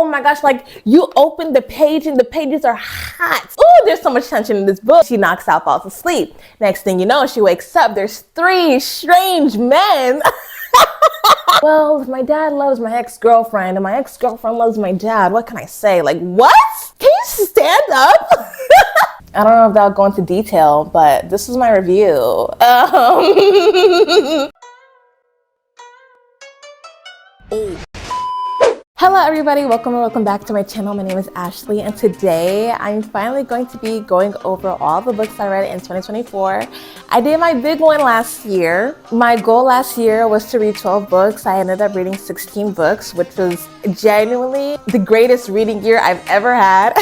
my gosh, like you open the page and the pages are hot. Oh, there's so much tension in this book. She knocks out, falls asleep. Next thing you know, she wakes up. There's 3 strange men. Well, my dad loves my ex-girlfriend and my ex-girlfriend loves my dad. What can I say? Like, what? Can you stand up? I don't know if that'll go into detail, but this is my review. Hello everybody, welcome back to my channel. My name is Ashley and today I'm finally going to be going over all the books I read in 2024. I did my big one last year. My goal last year was to read 12 books. I ended up reading 16 books, which was genuinely the greatest reading year I've ever had.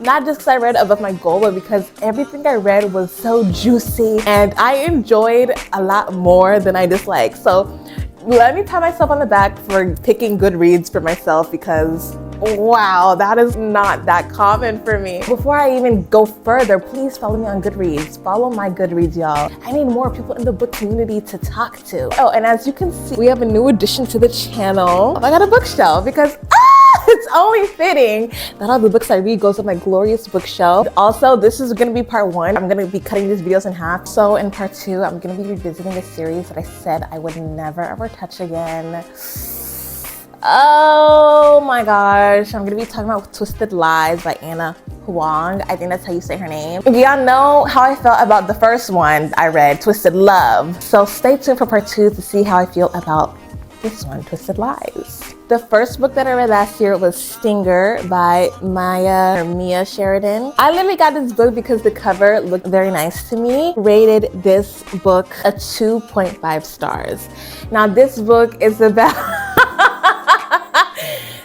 Not just because I read above my goal, but because everything I read was so juicy and I enjoyed a lot more than I disliked. So let me pat myself on the back for picking good reads for myself because wow, that is not that common for me. Before I even go further, please follow me on Goodreads. Follow my Goodreads, y'all. I need more people in the book community to talk to. Oh, and as you can see, we have a new addition to the channel. I got a bookshelf because it's only fitting that all the books I read goes on my glorious bookshelf. Also, this is gonna be part 1. I'm gonna be cutting these videos in half. So in part 2, I'm gonna be revisiting a series that I said I would never ever touch again. Oh my gosh, I'm gonna be talking about Twisted Lies by Anna Huang. I think that's how you say her name. Y'all know how I felt about the first one I read, Twisted Love. So stay tuned for part 2 to see how I feel about this one, Twisted Lies. The first book that I read last year was Stinger by Mia Sheridan. I literally got this book because the cover looked very nice to me. Rated this book a 2.5 stars. Now this book is about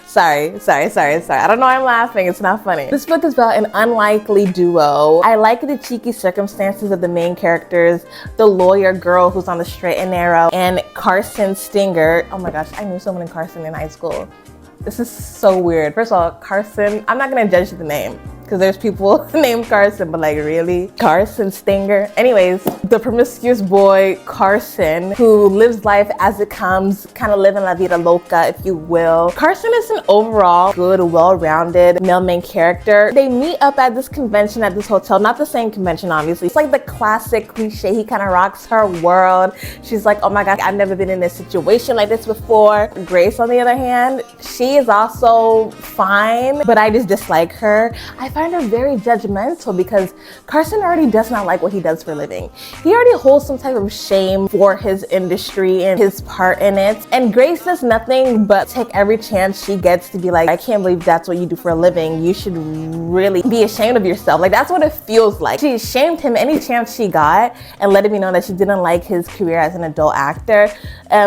Sorry. I don't know why I'm laughing. It's not funny. This book is about an unlikely duo. I like the cheeky circumstances of the main characters, the lawyer girl who's on the straight and narrow, and Carson Stinger. Oh my gosh, I knew someone in Carson in high school. This is so weird. First of all, Carson, I'm not gonna judge the name because there's people named Carson, but like really? Carson Stinger? Anyways, the promiscuous boy, Carson, who lives life as it comes, kind of living la vida loca, if you will. Carson is an overall good, well-rounded male main character. They meet up at this convention at this hotel, not the same convention, obviously. It's like the classic cliche, he kind of rocks her world. She's like, oh my God, I've never been in a situation like this before. Grace, on the other hand, she is also fine, but I just dislike her. I find her very judgmental because Carson already does not like what he does for a living. He already holds some type of shame for his industry and his part in it. And Grace does nothing but take every chance she gets to be like, I can't believe that's what you do for a living. You should really be ashamed of yourself. Like that's what it feels like. She shamed him any chance she got and let him know that she didn't like his career as an adult actor,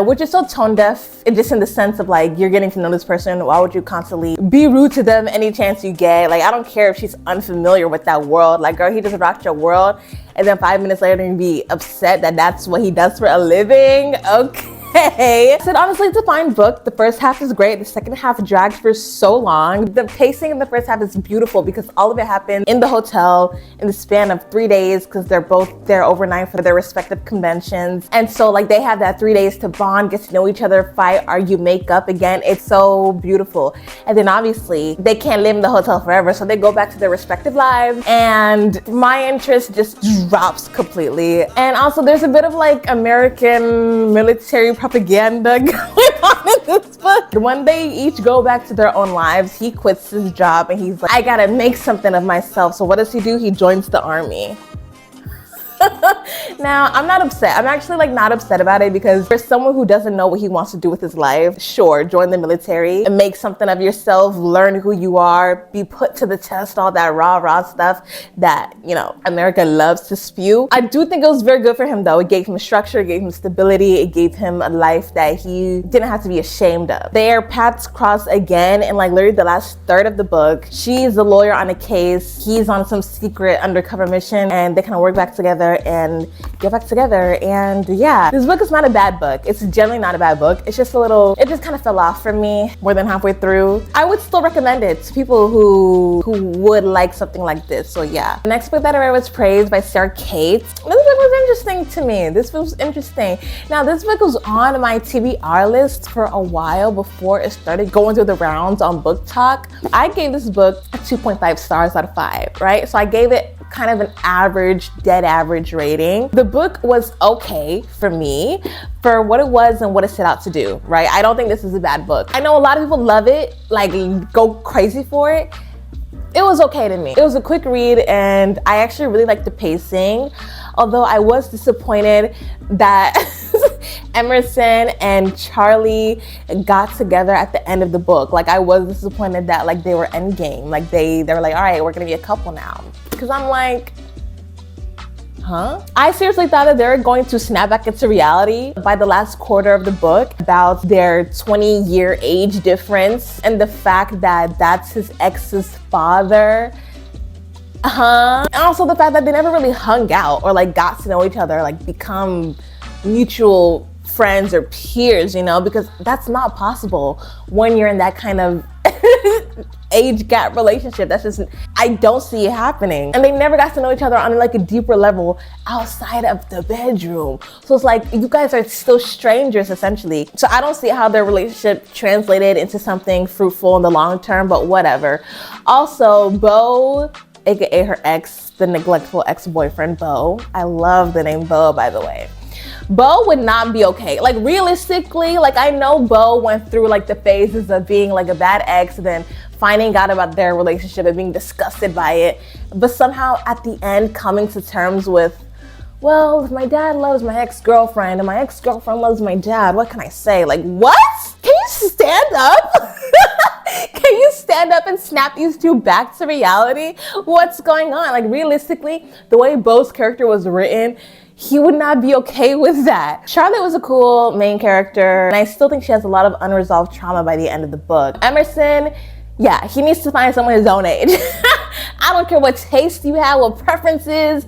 which is so tone deaf, just in the sense of like, you're getting to know this person. Why would you constantly be rude to them any chance you get? Like, I don't care if she's unfamiliar with that world. Like, girl, he just rocked your world. And then 5 minutes later, you'd be upset that that's what he does for a living. Okay. I said, honestly, it's a fine book. The first half is great. The second half drags for so long. The pacing in the first half is beautiful because all of it happened in the hotel in the span of 3 days because they're both there overnight for their respective conventions. And so like they have that 3 days to bond, get to know each other, fight, argue, make up again. It's so beautiful. And then obviously they can't live in the hotel forever. So they go back to their respective lives and my interest just drops completely. And also there's a bit of like American military propaganda going on in this book. When they each go back to their own lives, he quits his job and he's like, I gotta make something of myself. So what does he do? He joins the army. Now, I'm not upset. I'm actually like not upset about it because for someone who doesn't know what he wants to do with his life, sure, join the military and make something of yourself, learn who you are, be put to the test, all that rah stuff that, you know, America loves to spew. I do think it was very good for him though. It gave him structure, it gave him stability, it gave him a life that he didn't have to be ashamed of. Their paths cross again in like literally the last third of the book. She's the lawyer on a case, he's on some secret undercover mission and they kind of work back together together and get back together. And yeah, this book is not a bad book. It's generally not a bad book. It's just it just kind of fell off for me more than halfway through. I would still recommend it to people who would like something like this. So yeah. The next book that I read was Praise by Cate. This book was interesting to me. This was interesting. Now, this book was on my TBR list for a while before it started going through the rounds on Book Talk. I gave this book a 2.5 stars out of 5, right? So I gave it kind of an average, dead average rating. The book was okay for me for what it was and what it set out to do, right? I don't think this is a bad book. I know a lot of people love it, like go crazy for it. It was okay to me. It was a quick read and I actually really liked the pacing, although I was disappointed that Emerson and Charlie got together at the end of the book. Like, I was disappointed that like they were endgame. Like they were like, all right, we're gonna be a couple now. Because I'm like, huh? I seriously thought that they were going to snap back into reality by the last quarter of the book about their 20-year age difference and the fact that that's his ex's father. And also the fact that they never really hung out or like got to know each other, like become mutual friends or peers, you know, because that's not possible when you're in that kind of age gap relationship. That's just, I don't see it happening. And they never got to know each other on like a deeper level outside of the bedroom. So it's like, you guys are still strangers essentially. So I don't see how their relationship translated into something fruitful in the long term, but whatever. Also, Beau, aka her ex, the neglectful ex-boyfriend, Beau. I love the name Beau, by the way. Beau would not be okay. Like realistically, like I know Beau went through like the phases of being like a bad ex, and then finding out about their relationship and being disgusted by it, but somehow at the end coming to terms with, well, if my dad loves my ex-girlfriend and my ex-girlfriend loves my dad, what can I say? Like, what? Can you stand up? Can you stand up and snap these two back to reality? What's going on? Like realistically, the way Beau's character was written, he would not be okay with that. Charlotte was a cool main character, and I still think she has a lot of unresolved trauma by the end of the book. Emerson, yeah, he needs to find someone his own age. I don't care what taste you have, what preferences.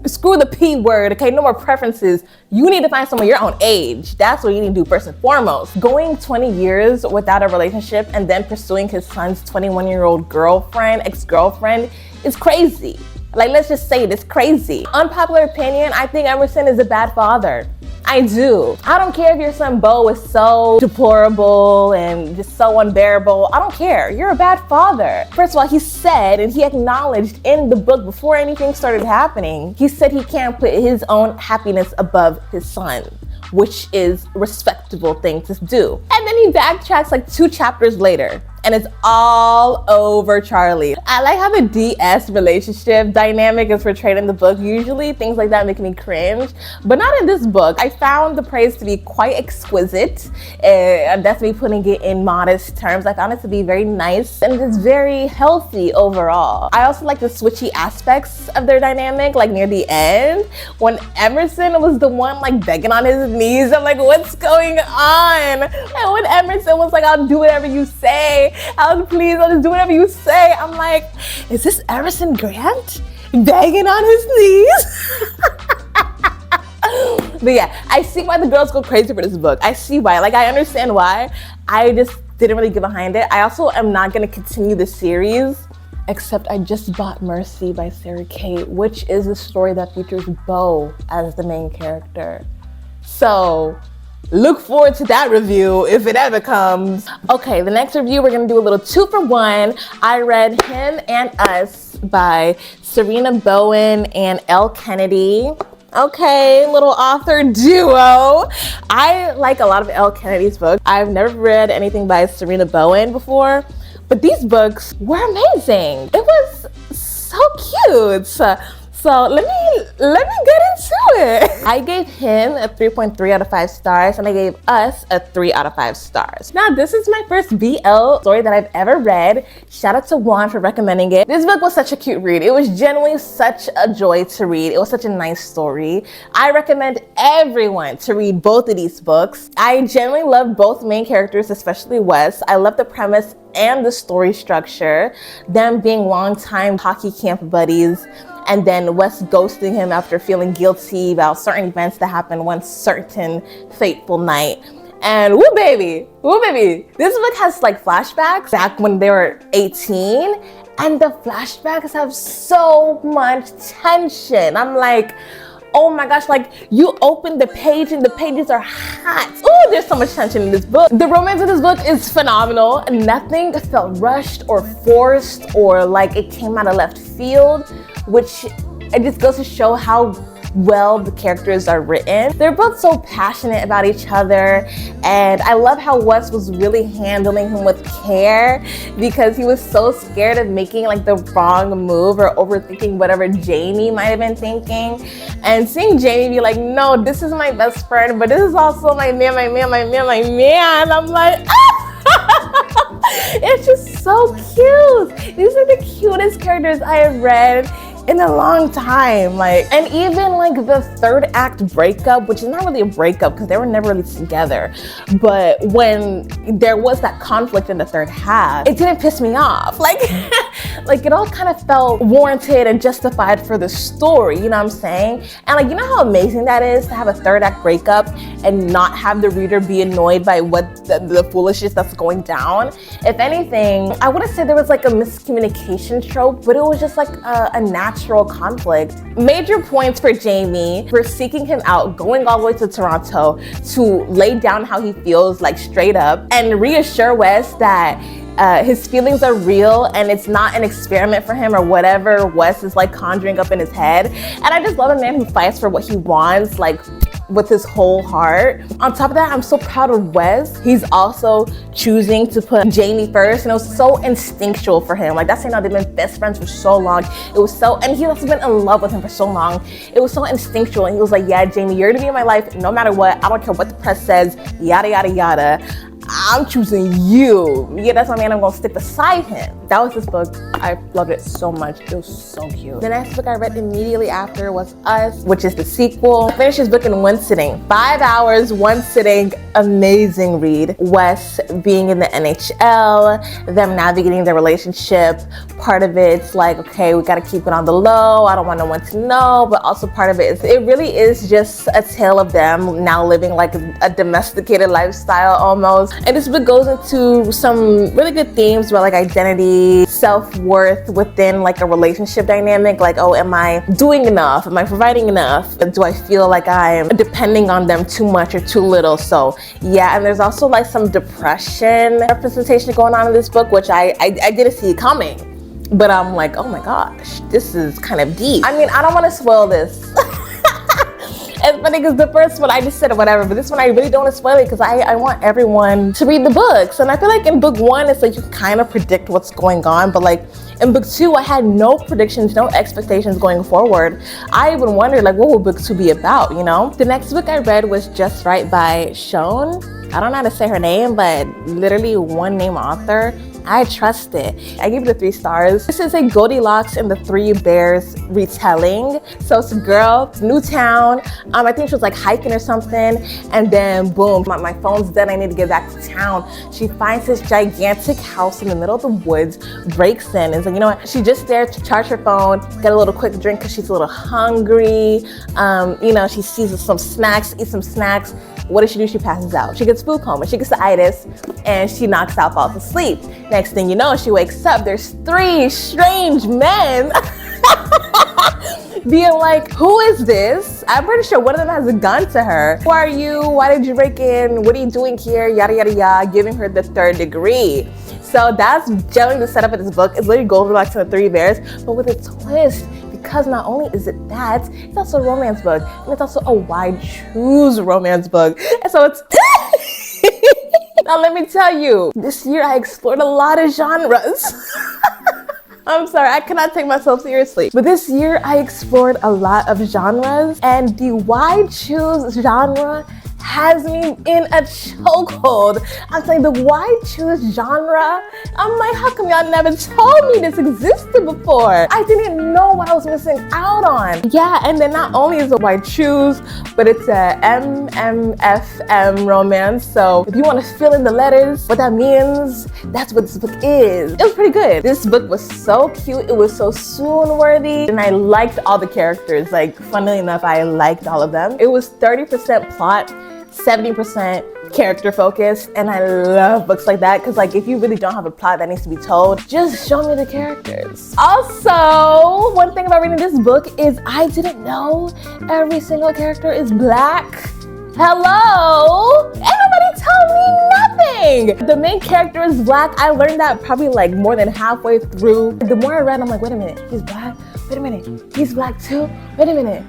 Screw the P word, okay? No more preferences. You need to find someone your own age. That's what you need to do first and foremost. Going 20 years without a relationship and then pursuing his son's 21-year-old girlfriend, ex-girlfriend, is crazy. Like, let's just say it, it's crazy. Unpopular opinion, I think Emerson is a bad father. I do. I don't care if your son Beau is so deplorable and just so unbearable. I don't care. You're a bad father. First of all, he said, and he acknowledged in the book before anything started happening, he said he can't put his own happiness above his son, which is a respectable thing to do. And then he backtracks like 2 chapters later, and it's all over Charlie. I like how the DS relationship dynamic is portrayed in the book. Usually things like that make me cringe, but not in this book. I found the praise to be quite exquisite. That's me putting it in modest terms. I found it to be very nice, and it's very healthy overall. I also like the switchy aspects of their dynamic, like near the end, when Emerson was the one like begging on his knees. I'm like, what's going on? And when Emerson was like, I'll do whatever you say, I'll just do whatever you say. I'm like, is this Emerson Grant begging on his knees? But yeah, I see why the girls go crazy for this book. I see why. Like, I understand why. I just didn't really get behind it. I also am not going to continue the series, except I just bought Mercy by Sarah Kate, which is a story that features Beau as the main character. So look forward to that review if it ever comes. Okay, the next review, we're gonna do a little 2-for-1. I read Him and Us by Sarina, Bowen, and Elle Kennedy. Okay, little author duo. I like a lot of Elle Kennedy's books. I've never read anything by Sarina Bowen before, but these books were amazing. It was so cute. So let me get into it. I gave Him a 3.3 out of 5 stars, and I gave Us a 3 out of 5 stars. Now, this is my first BL story that I've ever read. Shout out to Juan for recommending it. This book was such a cute read. It was genuinely such a joy to read. It was such a nice story. I recommend everyone to read both of these books. I genuinely love both main characters, especially Wes. I love the premise and the story structure, them being longtime hockey camp buddies, and then Wes ghosting him after feeling guilty about certain events that happened one certain fateful night. And woo baby, this book has like flashbacks back when they were 18, and the flashbacks have so much tension. I'm like, oh my gosh, like you open the page and the pages are hot. Oh, there's so much tension in this book. The romance in this book is phenomenal. Nothing felt rushed or forced or like it came out of left field, which it just goes to show how well the characters are written. They're both so passionate about each other, and I love how Wes was really handling him with care because he was so scared of making like the wrong move or overthinking whatever Jamie might have been thinking. And seeing Jamie be like, no, this is my best friend, but this is also my man. I'm like, ah! It's just so cute. These are the cutest characters I have read in a long time. Like, and even like the third act breakup, which is not really a breakup because they were never really together, but when there was that conflict in the third half, it didn't piss me off. Like like it all kind of felt warranted and justified for the story, you know what I'm saying? And like, you know how amazing that is to have a third act breakup and not have the reader be annoyed by what the foolishness that's going down. If anything, I wouldn't say there was like a miscommunication trope, but it was just like a natural conflict. Major points for Jamie for seeking him out, going all the way to Toronto to lay down how he feels, like straight up, and reassure Wes that his feelings are real and it's not an experiment for him or whatever Wes is like conjuring up in his head. And I just love a man who fights for what he wants, like with his whole heart. On top of that, I'm so proud of Wes. He's also choosing to put Jamie first, and it was so instinctual for him. Like, that's saying, they've been best friends for so long. It was so, and he's also been in love with him for so long. It was so instinctual, and he was like, yeah, Jamie, you're gonna be in my life no matter what. I don't care what the press says, yada, yada, yada. I'm choosing you. Yeah, that's my man. I'm gonna stick beside him. That was this book. I loved it so much. It was so cute. The next book I read immediately after was Us, which is the sequel. I finished this book in one sitting. 5 hours, one sitting, amazing read. Wes being in the NHL, them navigating their relationship. Part of it's like, okay, we gotta keep it on the low. I don't want no one to know, but also part of it is, it really is just a tale of them now living like a domesticated lifestyle almost. And this book goes into some really good themes about like identity, self-worth within like a relationship dynamic. Like, oh, am I doing enough? Am I providing enough? Do I feel like I'm depending on them too much or too little? So yeah, and there's also like some depression representation going on in this book, which I didn't see coming. But I'm like, oh my gosh, this is kind of deep. I mean, I don't want to spoil this. It's funny because the first one I just said whatever, but this one I really don't want to spoil it because I want everyone to read the books. And I feel like in book one, it's like you kind of predict what's going on, but like in book two, I had no predictions, no expectations going forward. I even wondered like, what will book two be about, you know? The next book I read was Just Right by SHON. I don't know how to say her name, but literally one name author. I trust it. I gave it a 3 stars. This is a Goldilocks and the Three Bears retelling. So it's a girl, it's a new town. I think she was like hiking or something, and then boom, my phone's dead, I need to get back to town. She finds this gigantic house in the middle of the woods, breaks in, and is like, you know what? She's just there to charge her phone, get a little quick drink because she's a little hungry. You know, she sees some snacks, eats some snacks. What does she do? She passes out. She gets food coma, she gets the itis, and she knocks out, falls asleep. Next thing you know, she wakes up, there's 3 strange men being like, who is this? I'm pretty sure one of them has a gun to her. Who are you? Why did you break in? What are you doing here? Yada, yada, yada, giving her the 3rd degree. So that's generally the setup of this book. It's literally Goldilocks and the Three Bears, but with a twist. Because not only is it that, it's also a romance book, and it's also a wide choose romance book. And so it's now let me tell you, this year I explored a lot of genres. I'm sorry, I cannot take myself seriously. But this year I explored a lot of genres, and the wide choose genre has me in a chokehold. I was like, why choose genre? I'm like, how come y'all never told me this existed before? I didn't know what I was missing out on. Yeah, and then not only is it why choose, but it's a MMFM romance. So if you want to fill in the letters, what that means, that's what this book is. It was pretty good. This book was so cute. It was so swoon worthy. And I liked all the characters. Like, funnily enough, I liked all of them. It was 30% plot, 70% character focused, and I love books like that because like if you really don't have a plot that needs to be told, just show me the characters. Also, one thing about reading this book is I didn't know every single character is black. Hello? Ain't nobody tell me nothing. The main character is black. I learned that probably like more than halfway through. The more I read, I'm like, wait a minute, he's black? Wait a minute, he's black too? Wait a minute.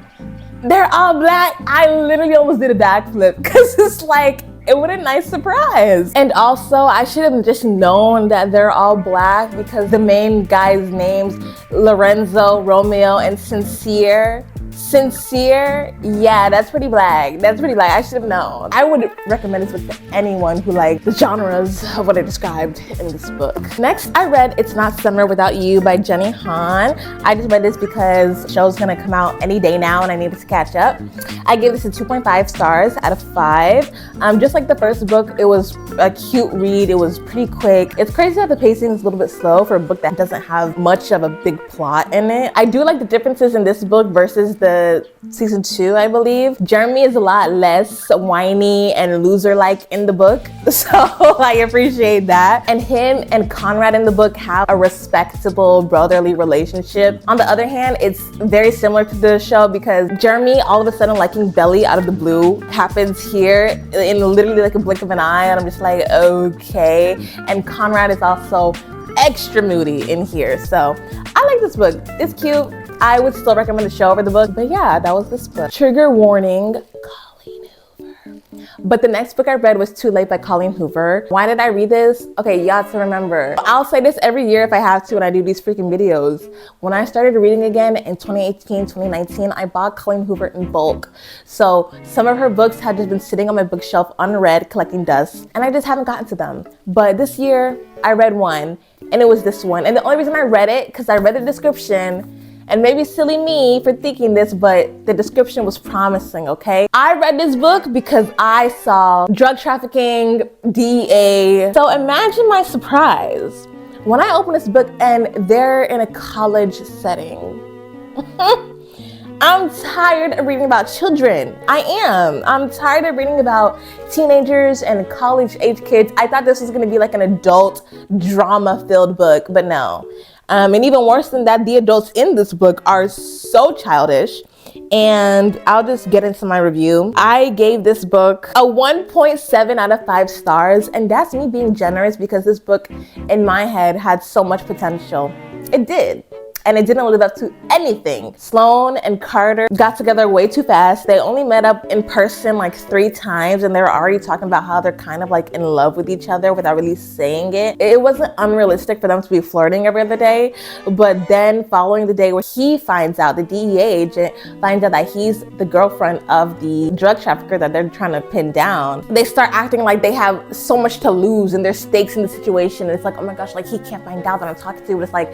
They're all black. I literally almost did a backflip because it's like, it was a nice surprise. And also, I should have just known that they're all black because the main guy's names, Lorenzo, Romeo, and Sincere. Sincere, yeah, that's pretty black. That's pretty black. I should have known. I would recommend this book to anyone who likes the genres of what I described in this book. Next, I read It's Not Summer Without You by Jenny Han. I just read this because the show's gonna come out any day now and I needed to catch up. I gave this a 2.5 stars out of 5. Just like the first book, it was a cute read. It was pretty quick. It's crazy that the pacing is a little bit slow for a book that doesn't have much of a big plot in it. I do like the differences in this book versus the season 2, I believe. Jeremy is a lot less whiny and loser-like in the book, so I appreciate that. And him and Conrad in the book have a respectable brotherly relationship. On the other hand, it's very similar to the show because Jeremy all of a sudden liking Belly out of the blue happens here in literally like a blink of an eye, and I'm just like, okay. And Conrad is also extra moody in here, so I like this book. It's cute. I would still recommend the show over the book, but yeah, that was this book. Trigger warning, Colleen Hoover. But the next book I read was Too Late by Colleen Hoover. Why did I read this? Okay, you have to remember. I'll say this every year if I have to when I do these freaking videos. When I started reading again in 2018, 2019, I bought Colleen Hoover in bulk. So some of her books had just been sitting on my bookshelf unread, collecting dust, and I just haven't gotten to them. But this year, I read one, and it was this one. And the only reason I read it, because I read the description, and maybe silly me for thinking this, but the description was promising, okay? I read this book because I saw drug trafficking, DEA. So imagine my surprise when I open this book and they're in a college setting. I'm tired of reading about children. I am. I'm tired of reading about teenagers and college-age kids. I thought this was gonna be like an adult drama-filled book, but no. And even worse than that, the adults in this book are so childish. And I'll just get into my review. I gave this book a 1.7 out of 5 stars. And that's me being generous because this book, in my head, had so much potential. It did. And it didn't live up to anything. Sloan and Carter got together way too fast. They only met up in person like 3 times and they were already talking about how they're kind of like in love with each other without really saying it. It wasn't unrealistic for them to be flirting every other day, but then following the day where he finds out, the DEA agent finds out that he's the girlfriend of the drug trafficker that they're trying to pin down, they start acting like they have so much to lose and there's stakes in the situation. And it's like, oh my gosh, like he can't find out that I'm talking to you. But it's like,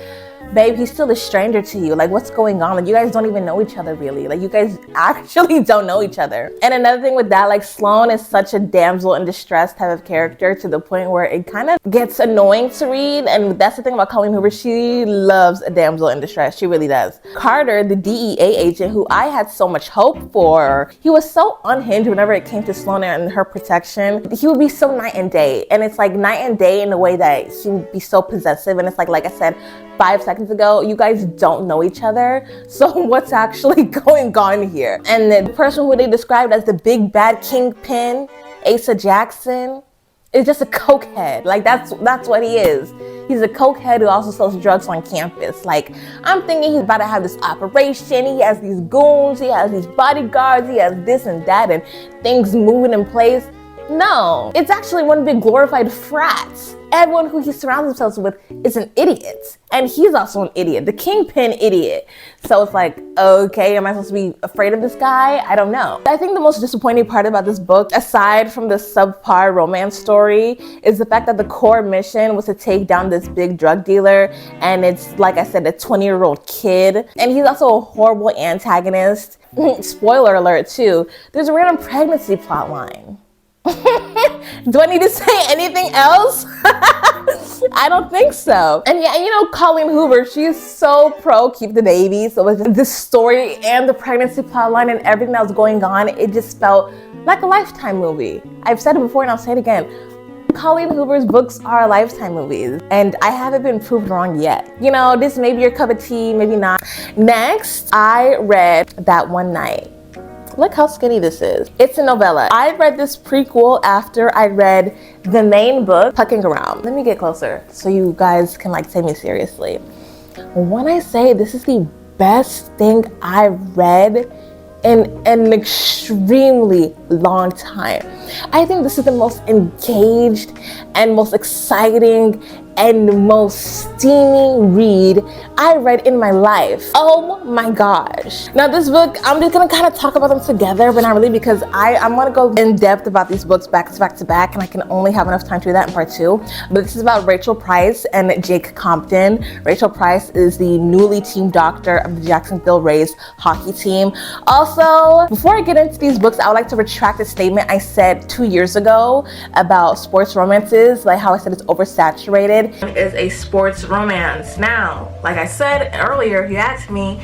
babe, he's still a stranger to you. Like, what's going on? Like, you guys don't even know each other, really. Like, you guys actually don't know each other. And another thing with that, like, Sloan is such a damsel in distress type of character to the point where it kind of gets annoying to read. And that's the thing about Colleen Hoover. She loves a damsel in distress. She really does. Carter, the DEA agent, who I had so much hope for, he was so unhinged whenever it came to Sloan and her protection. He would be so night and day. And it's like night and day in a way that he would be so possessive. And it's like I said, 5 seconds ago, you guys don't know each other. So what's actually going on here? And the person who they described as the big bad kingpin, Asa Jackson, is just a cokehead. Like that's what he is. He's a cokehead who also sells drugs on campus. Like, I'm thinking he's about to have this operation. He has these goons, he has these bodyguards, he has this and that, and things moving in place. No, it's actually one big glorified frat. everyone who he surrounds himself with is an idiot. And he's also an idiot, the kingpin idiot. So it's like, okay, am I supposed to be afraid of this guy? I don't know. I think the most disappointing part about this book, aside from the subpar romance story, is the fact that the core mission was to take down this big drug dealer. And it's, like I said, a 20-year-old kid. And he's also a horrible antagonist. Spoiler alert too, there's a random pregnancy plot line. Do I need to say anything else? I don't think so. And yeah, you know, Colleen Hoover, she's so pro keep the baby. So it's just this story and the pregnancy plotline and everything that was going on, it just felt like a Lifetime movie. I've said it before and I'll say it again. Colleen Hoover's books are Lifetime movies, and I haven't been proved wrong yet. You know, this may be your cup of tea, maybe not. Next, I read That One Night. Look how skinny this is. It's a novella. I read this prequel after I read the main book, Pucking Around. Let me get closer so you guys can like take me seriously. When I say this is the best thing I've read in an extremely long time. I think this is the most engaged and most exciting and most steamy read I read in my life. Oh my gosh. Now this book, I'm just gonna kind of talk about them together, but not really, because I'm gonna go in depth about these books back to back to back, and I can only have enough time to do that in part 2. But this is about Rachel Price and Jake Compton. Rachel Price is the newly team doctor of the Jacksonville Rays hockey team. Also, before I get into these books, I would like to retract a statement I said 2 years ago about sports romances, like how I said it's oversaturated. Is a sports romance. Now, like I said earlier, if you asked me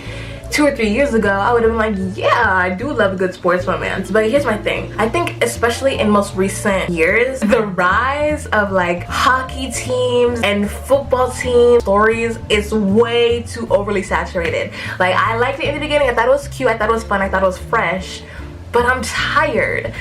2 or 3 years ago, I would have been like, yeah, I do love a good sports romance. But here's my thing. I think especially in most recent years, the rise of like hockey teams and football team stories is way too overly saturated. Like, I liked it in the beginning. I thought it was cute. I thought it was fun. I thought it was fresh. But I'm tired.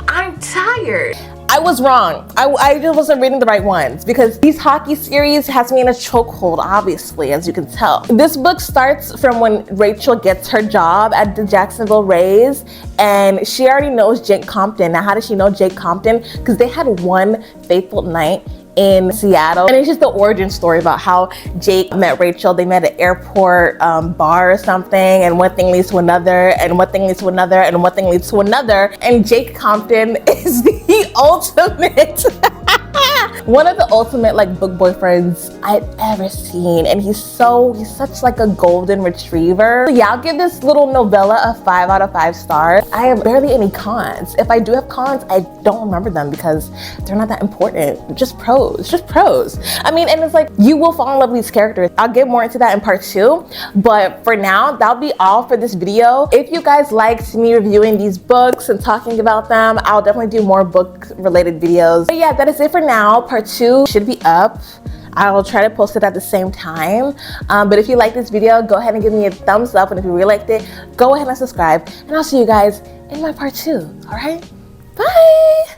I'm tired. I was wrong. I just wasn't reading the right ones, because these hockey series has me in a chokehold, obviously, as you can tell. This book starts from when Rachel gets her job at the Jacksonville Rays, and she already knows Jake Compton. Now, how does she know Jake Compton? Because they had one fateful night in Seattle, and it's just the origin story about how Jake met Rachel. They met at an airport bar or something, and one thing leads to another, and one thing leads to another, and one thing leads to another, and Jake Compton is the ultimate one of the ultimate like book boyfriends I've ever seen, and he's such like a golden retriever. So yeah, I'll give this little novella a 5 out of 5 stars. I have barely any cons. If I do have cons, I don't remember them because they're not that important. Just pros. I mean, and it's like, you will fall in love with these characters. I'll get more into that in part 2, but for now, that'll be all for this video. If you guys liked me reviewing these books and talking about them, I'll definitely do more book related videos. But yeah, that is it for now. Part 2 should be up. I'll try to post it at the same time. But if you like this video, go ahead and give me a thumbs up. And if you really liked it, go ahead and subscribe. And I'll see you guys in my part 2. All right? Bye.